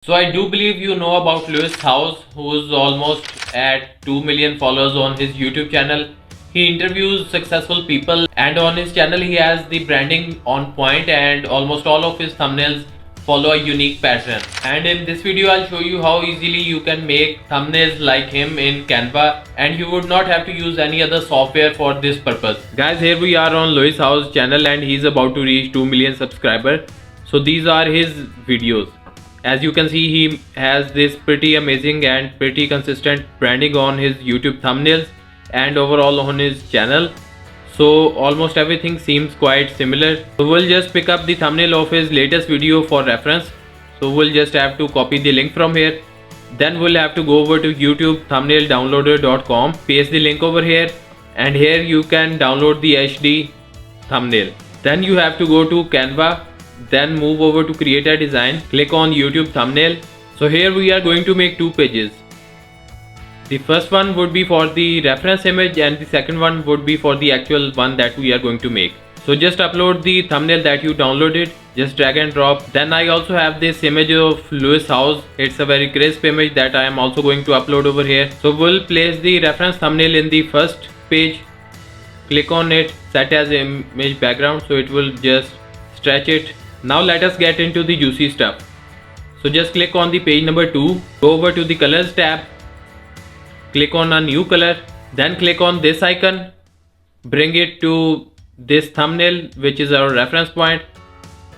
So I do believe you know about Lewis House, who's almost at 2 million followers on his YouTube channel. He interviews successful people and on his channel he has the branding on point and almost all of his thumbnails follow a unique pattern. And in this video I'll show you how easily you can make thumbnails like him in Canva and you would not have to use any other software for this purpose. Guys, here we are on Lewis House channel and he's about to reach 2 million subscribers. So these are his videos. As you can see, he has this pretty amazing and pretty consistent branding on his YouTube thumbnails and overall on his channel. So almost everything seems quite similar. So we'll just pick up the thumbnail of his latest video for reference. So we'll just have to copy the link from here. Then we'll have to go over to YouTube thumbnaildownloader.com, paste the link over here, and here you can download the HD thumbnail. Then you have to go to Canva. Then move over to create a design, click on YouTube thumbnail. So here we are going to make two pages. The first one would be for the reference image and the second one would be for the actual one that we are going to make. So just upload the thumbnail that you downloaded, just drag and drop. Then I also have this image of Lewis House. It's a very crisp image that I am also going to upload over here. So we'll place the reference thumbnail in the first page, click on it, set as image background, so it will just stretch it. Now let us get into the juicy stuff. So just click on the page number 2, go over to the colors tab, click on a new color, then click on this icon, bring it to this thumbnail which is our reference point,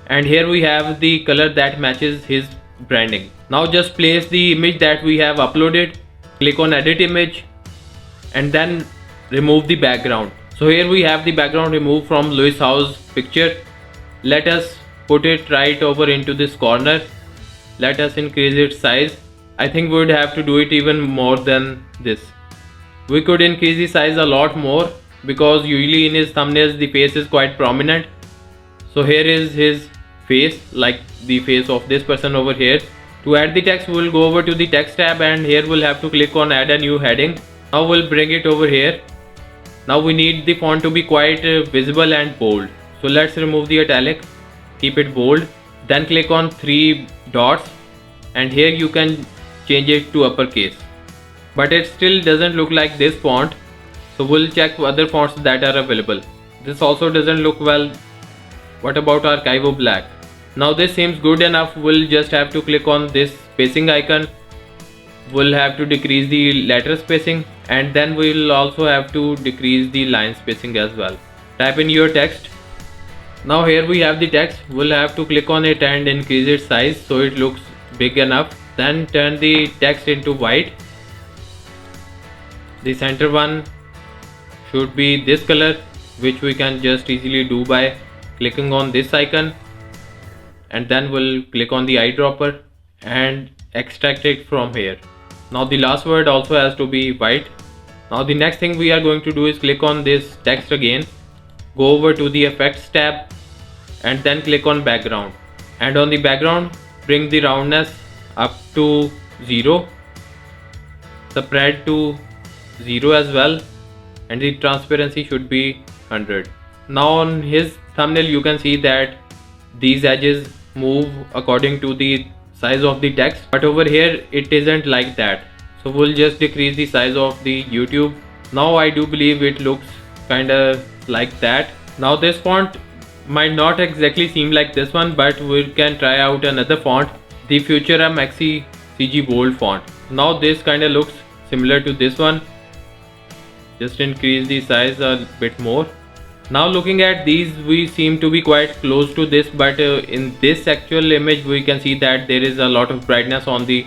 and here we have the color that matches his branding. Now just place the image that we have uploaded, click on edit image and then remove the background. So here we have the background removed from Lewis House picture. Let us put it right over into this corner. Let us increase its size. I think we would have to do it even more than this. We could increase the size a lot more because usually in his thumbnails the face is quite prominent. So here is his face, like the face of this person over here. To add the text, we'll go over to the text tab and here we'll have to click on add a new heading. Now we'll bring it over here. Now we need the font to be quite visible and bold. So let's remove the italic, keep it bold, then click on 3 dots and here you can change it to uppercase, but it still doesn't look like this font, so we'll check other fonts that are available. This also doesn't look well. What about Archivo Black? Now this seems good enough. We'll just have to click on this spacing icon. We'll have to decrease the letter spacing and then we'll also have to decrease the line spacing as well. Type in your text. Now here we have the text. We'll have to click on it and increase its size so it looks big enough. Then turn the text into white. The center one should be this color, which we can just easily do by clicking on this icon, and then we'll click on the eyedropper and extract it from here. Now the last word also has to be white. Now the next thing we are going to do is click on this text again, go over to the effects tab and then click on background, and on the background bring the roundness up to 0, spread to 0 as well, and the transparency should be 100. Now on his thumbnail you can see that these edges move according to the size of the text, but over here it isn't like that. So we'll just decrease the size of the YouTube. Now I do believe it looks kinda like that. Now this font might not exactly seem like this one, but we can try out another font, the Futura Maxi CG Bold font. Now this kinda looks similar to this one. Just increase the size a bit more. Now looking at these, we seem to be quite close to this, but in this actual image we can see that there is a lot of brightness on the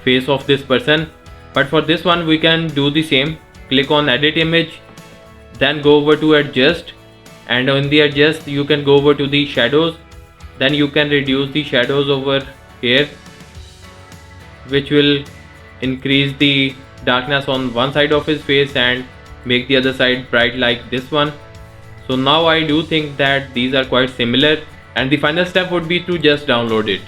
face of this person. But for this one we can do the same. Click on edit image, then go over to adjust, and on the adjust you can go over to the shadows. Then you can reduce the shadows over here, which will increase the darkness on one side of his face and make the other side bright like this one. So now I do think that these are quite similar, and the final step would be to just download it.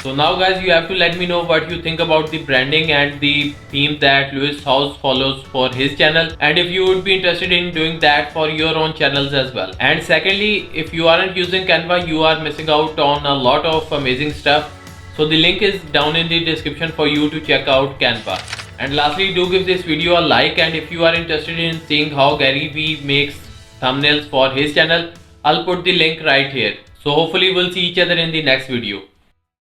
So now guys, you have to let me know what you think about the branding and the theme that Lewis House follows for his channel, and if you would be interested in doing that for your own channels as well. And secondly, if you aren't using Canva, you are missing out on a lot of amazing stuff. So the link is down in the description for you to check out Canva. And lastly, do give this video a like, and if you are interested in seeing how Gary Vee makes thumbnails for his channel, I'll put the link right here. So hopefully we'll see each other in the next video.